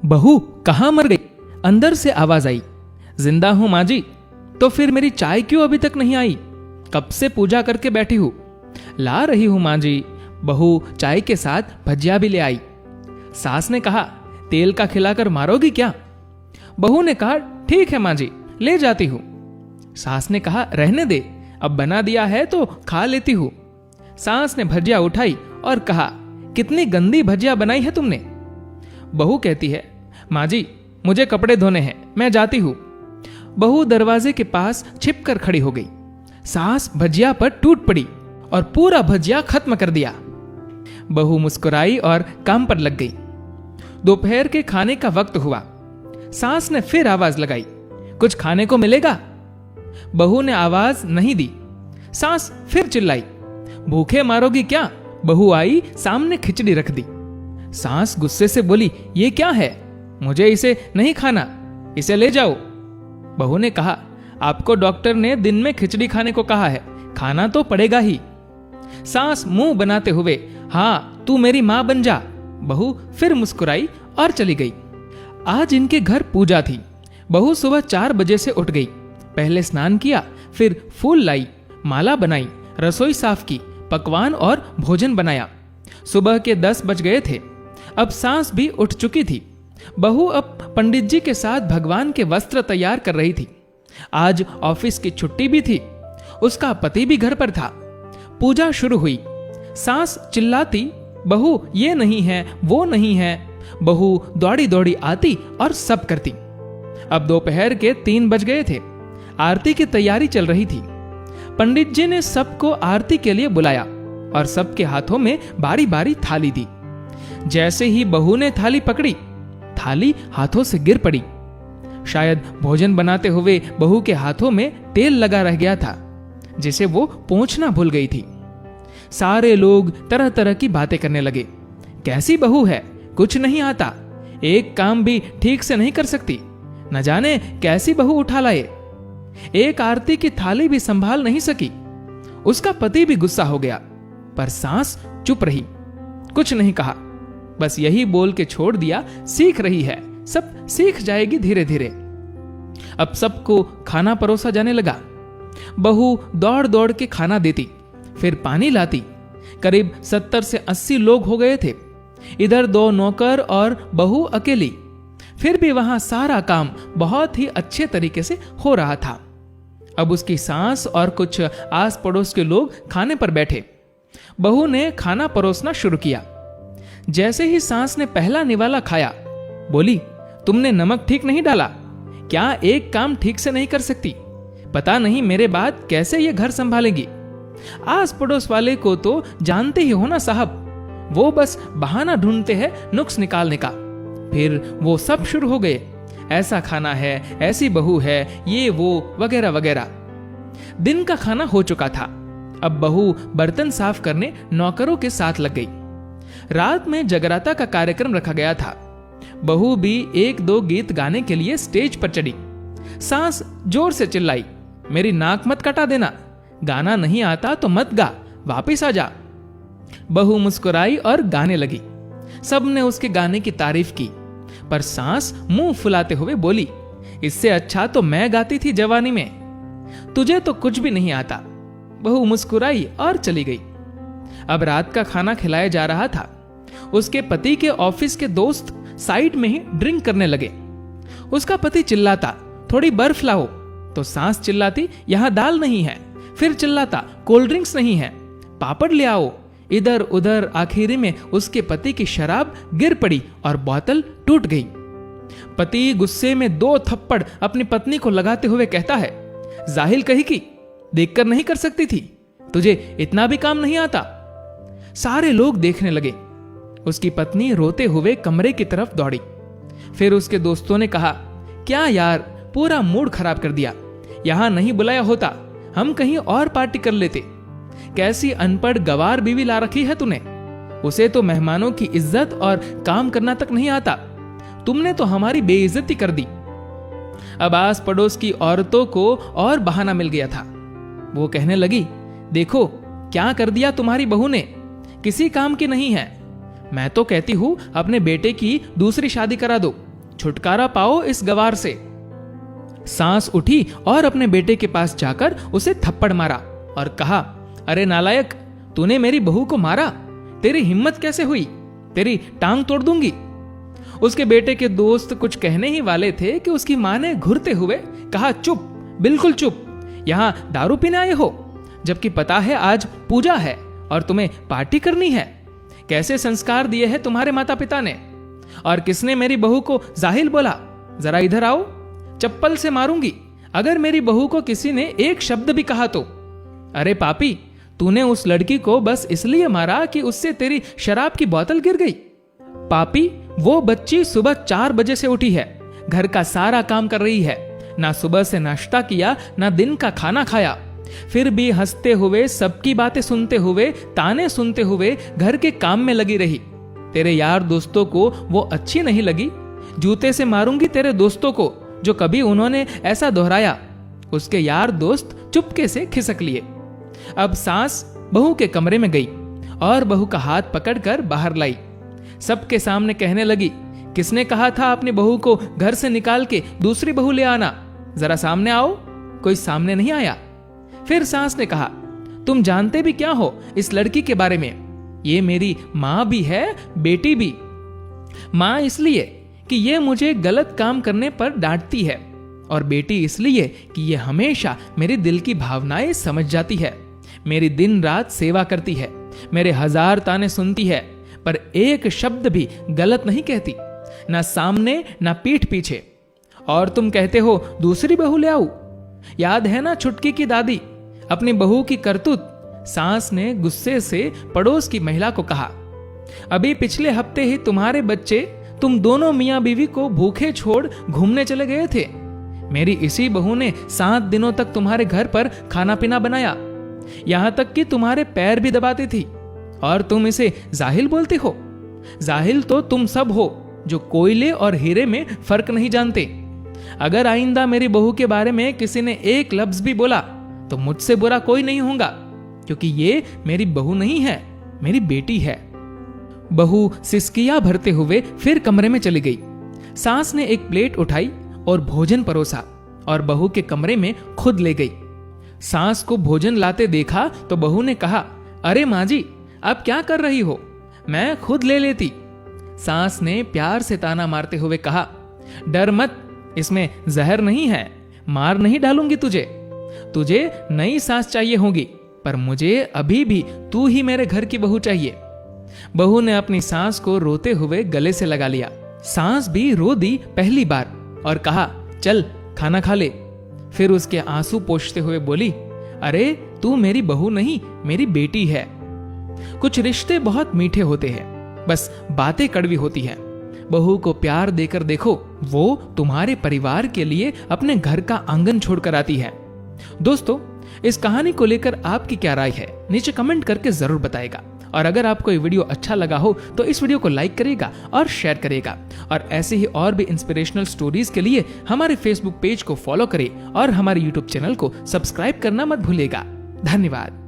बहू कहाँ मर गई? अंदर से आवाज आई। जिंदा हूं माँ जी। तो फिर मेरी चाय क्यों अभी तक नहीं आई? कब से पूजा करके बैठी हूं। ला रही हूं माँ जी। बहू चाय के साथ भजिया भी ले आई। सास ने कहा, तेल का खिलाकर मारोगी क्या? बहू ने कहा, ठीक है माँ जी, ले जाती हूं। सास ने कहा, रहने दे, अब बना दिया है तो खा लेती हूं। सास ने भजिया उठाई और कहा, कितनी गंदी भजिया बनाई है तुमने। बहू कहती है, माँ जी मुझे कपड़े धोने हैं, मैं जाती हूं। बहू दरवाजे के पास छिपकर खड़ी हो गई। सास भजिया पर टूट पड़ी और पूरा भजिया खत्म कर दिया। बहू मुस्कुराई और काम पर लग गई। दोपहर के खाने का वक्त हुआ। सास ने फिर आवाज लगाई, कुछ खाने को मिलेगा? बहू ने आवाज नहीं दी। सास फिर चिल्लाई, भूखे मारोगी क्या? बहू आई, सामने खिचड़ी रख दी। सास गुस्से से बोली, ये क्या है? मुझे इसे नहीं खाना, इसे ले जाओ। बहू ने कहा, आपको डॉक्टर ने दिन में खिचड़ी खाने को कहा है, खाना तो पड़ेगा ही। सास मुंह बनाते हुए, हाँ तू मेरी मां बन जा। बहू फिर मुस्कुराई और चली गई। आज इनके घर पूजा थी। बहू सुबह 4 बजे से उठ गई। पहले स्नान किया, फिर फूल लाई, माला बनाई, रसोई साफ की, पकवान और भोजन बनाया। सुबह के 10 बज गए थे। अब सास भी उठ चुकी थी। बहू अब पंडित जी के साथ भगवान के वस्त्र तैयार कर रही थी। आज ऑफिस की छुट्टी भी थी। उसका पति भी घर पर था। पूजा शुरू हुई। सास चिल्लाती, बहू ये नहीं है, वो नहीं है। बहू दौड़ी दौड़ी आती और सब करती। अब दोपहर के 3 बज गए थे। आरती की तैयारी चल रही थी। पंडित जी ने सबको आरती के लिए बुलाया और सबके हाथों में बारी बारी थाली दी। जैसे ही बहू ने थाली पकड़ी, थाली हाथों से गिर पड़ी। शायद भोजन बनाते हुए बहू के हाथों में तेल लगा रह गया था, जिसे वो पोंछना भूल गई थी। सारे लोग तरह तरह की बातें करने लगे। कैसी बहू है, कुछ नहीं आता, एक काम भी ठीक से नहीं कर सकती, न जाने कैसी बहू उठा लाए। एक आरती की थाली भी संभाल नहीं सकी। उसका पति भी गुस्सा हो गया, पर सास चुप रही, कुछ नहीं कहा। बस यही बोल के छोड़ दिया, सीख रही है, सब सीख जाएगी धीरे धीरे। अब सबको खाना परोसा जाने लगा। बहू दौड़ दौड़ के खाना देती, फिर पानी लाती। करीब 70 से 80 लोग हो गए थे। इधर 2 नौकर और बहू अकेली। फिर भी वहां सारा काम बहुत ही अच्छे तरीके से हो रहा था। अब उसकी सास और कुछ आस पड़ोस के लोग खाने पर बैठे। बहू ने खाना परोसना शुरू किया। जैसे ही सास ने पहला निवाला खाया, बोली, तुमने नमक ठीक नहीं डाला क्या? एक काम ठीक से नहीं कर सकती? पता नहीं मेरे बाद कैसे ये घर संभालेगी। आस पड़ोस वाले को तो जानते ही हो ना साहब, वो बस बहाना ढूंढते हैं नुक्स निकालने का। फिर वो सब शुरू हो गए, ऐसा खाना है, ऐसी बहू है, ये वो वगैरह वगैरह। दिन का खाना हो चुका था। अब बहू बर्तन साफ करने नौकरों के साथ लग गई। रात में जगराता का कार्यक्रम रखा गया था। बहू भी 1-2 गीत गाने के लिए स्टेज पर चढ़ी। सास जोर से चिल्लाई, मेरी नाक मत कटा देना, गाना नहीं आता तो मत गा, वापिस आ जा। बहू मुस्कुराई और गाने लगी। सबने उसके गाने की तारीफ की, पर सास मुंह फुलाते हुए बोली, इससे अच्छा तो मैं गाती थी जवानी में, तुझे तो कुछ भी नहीं आता। बहू मुस्कुराई और चली गई। अब रात का खाना खिलाया जा रहा था। उसके पति के ऑफिस के दोस्त साइड में ही ड्रिंक करने लगे। उसका पति चिल्लाता, थोड़ी बर्फ लाओ, तो सास चिल्लाती, यहां दाल नहीं है। फिर चिल्लाता, कोल्ड ड्रिंक्स नहीं है, पापड़ ले आओ। इधर उधर आखिरी में उसके पति की शराब गिर पड़ी और बोतल टूट गई। पति गुस्से में 2 थप्पड़ अपनी पत्नी को लगाते हुए कहता है, जाहिल कही की, देखकर नहीं कर सकती थी, तुझे इतना भी काम नहीं आता। सारे लोग देखने लगे। उसकी पत्नी रोते हुए कमरे की तरफ दौड़ी। फिर उसके दोस्तों ने कहा, क्या यार, पूरा मूड खराब कर दिया, यहां नहीं बुलाया होता, हम कहीं और पार्टी कर लेते। कैसी अनपढ़ गवार बीवी ला रखी है तूने, उसे तो मेहमानों की इज्जत और काम करना तक नहीं आता, तुमने तो हमारी बेइज्जती कर दी। अब आस पड़ोस की औरतों को और बहाना मिल गया था। वो कहने लगी, देखो क्या कर दिया तुम्हारी बहू ने, किसी काम की नहीं है। मैं तो कहती हूं अपने बेटे की दूसरी शादी करा दो, छुटकारा पाओ इस गवार से। सास उठी और अपने बेटे के पास जाकर उसे थप्पड़ मारा और कहा, अरे नालायक, तूने मेरी बहू को मारा, तेरी हिम्मत कैसे हुई, तेरी टांग तोड़ दूंगी। उसके बेटे के दोस्त कुछ कहने ही वाले थे कि उसकी मां ने घुरते हुए कहा, चुप, बिल्कुल चुप, यहां दारू पीने आए हो, जबकि पता है आज पूजा है और तुम्हें पार्टी करनी है। कैसे संस्कार दिए हैं तुम्हारे माता पिता ने? और किसने मेरी बहू को जाहिल बोला? जरा इधर आओ, चप्पल से मारूंगी अगर मेरी बहू को किसी ने एक शब्द भी कहा तो। अरे पापी, तूने उस लड़की को बस इसलिए मारा कि उससे तेरी शराब की बोतल गिर गई। पापी, वो बच्ची सुबह 4 बजे से उठी है, घर का सारा काम कर रही है, ना सुबह से नाश्ता किया ना दिन का खाना खाया, फिर भी हंसते हुए, सबकी बातें सुनते हुए, ताने सुनते हुए घर के काम में लगी रही। तेरे यार दोस्तों को वो अच्छी नहीं लगी, जूते से मारूंगी तेरे दोस्तों को जो कभी उन्होंने ऐसा दोहराया। उसके यार दोस्त चुपके से खिसक लिए। अब सास बहू के कमरे में गई और बहू का हाथ पकड़कर बाहर लाई। सबके सामने कहने लगी, किसने कहा था अपनी बहू को घर से निकाल के दूसरी बहू ले आना? जरा सामने आओ। कोई सामने नहीं आया। फिर सास ने कहा, तुम जानते भी क्या हो इस लड़की के बारे में? ये मेरी मां भी है, बेटी भी। मां इसलिए कि ये मुझे गलत काम करने पर डांटती है, और बेटी इसलिए कि ये हमेशा मेरे दिल की भावनाएं समझ जाती है, मेरी दिन रात सेवा करती है, मेरे 1000 ताने सुनती है, पर एक शब्द भी गलत नहीं कहती, ना सामने ना पीठ पीछे। और तुम कहते हो दूसरी बहू ले आऊं? याद है ना छुटकी की दादी, अपनी बहू की करतूत? सास ने गुस्से से पड़ोस की महिला को कहा, अभी पिछले हफ्ते ही तुम्हारे बच्चे, तुम दोनों मियां बीवी को भूखे छोड़ घूमने चले गए थे। मेरी इसी बहू ने 7 दिनों तक तुम्हारे घर पर खाना पीना बनाया, यहां तक कि तुम्हारे पैर भी दबाती थी, और तुम इसे जाहिल बोलते हो। जाहिल तो तुम सब हो जो कोयले और हीरे में फर्क नहीं जानते। अगर आइंदा मेरी बहू के बारे में किसी ने एक लफ्ज भी बोला तो मुझसे बुरा कोई नहीं होगा, क्योंकि ये मेरी बहू नहीं है, मेरी बेटी है। बहू सिसकियां भरते हुए फिर कमरे में चली गई। सास ने एक प्लेट उठाई और भोजन परोसा और बहू के कमरे में खुद ले गई। सास को भोजन लाते देखा तो बहू ने कहा, अरे माँ जी, आप क्या कर रही हो, मैं खुद ले लेती। सास ने प्यार से ताना मारते हुए कहा, डर मत, इसमें जहर नहीं है, मार नहीं डालूंगी तुझे। तुझे नई सास चाहिए होगी, पर मुझे अभी भी तू ही मेरे घर की बहू चाहिए। बहू ने अपनी सास को रोते हुए गले से लगा लिया। सास भी रो दी पहली बार और कहा, चल खाना खा ले। फिर उसके आंसू पोंछते हुए बोली, अरे तू मेरी बहू नहीं, मेरी बेटी है। कुछ रिश्ते बहुत मीठे होते हैं, बस बातें कड़वी होती हैं। बहू को प्यार देकर देखो, वो तुम्हारे परिवार के लिए अपने घर का आंगन छोड़कर आती है। दोस्तों, इस कहानी को लेकर आपकी क्या राय है, नीचे कमेंट करके जरूर बताएगा। और अगर आपको ये वीडियो अच्छा लगा हो तो इस वीडियो को लाइक करेगा और शेयर करेगा। और ऐसे ही और भी इंस्पिरेशनल स्टोरीज के लिए हमारे फेसबुक पेज को फॉलो करें और हमारे यूट्यूब चैनल को सब्सक्राइब करना मत भूलिएगा। धन्यवाद।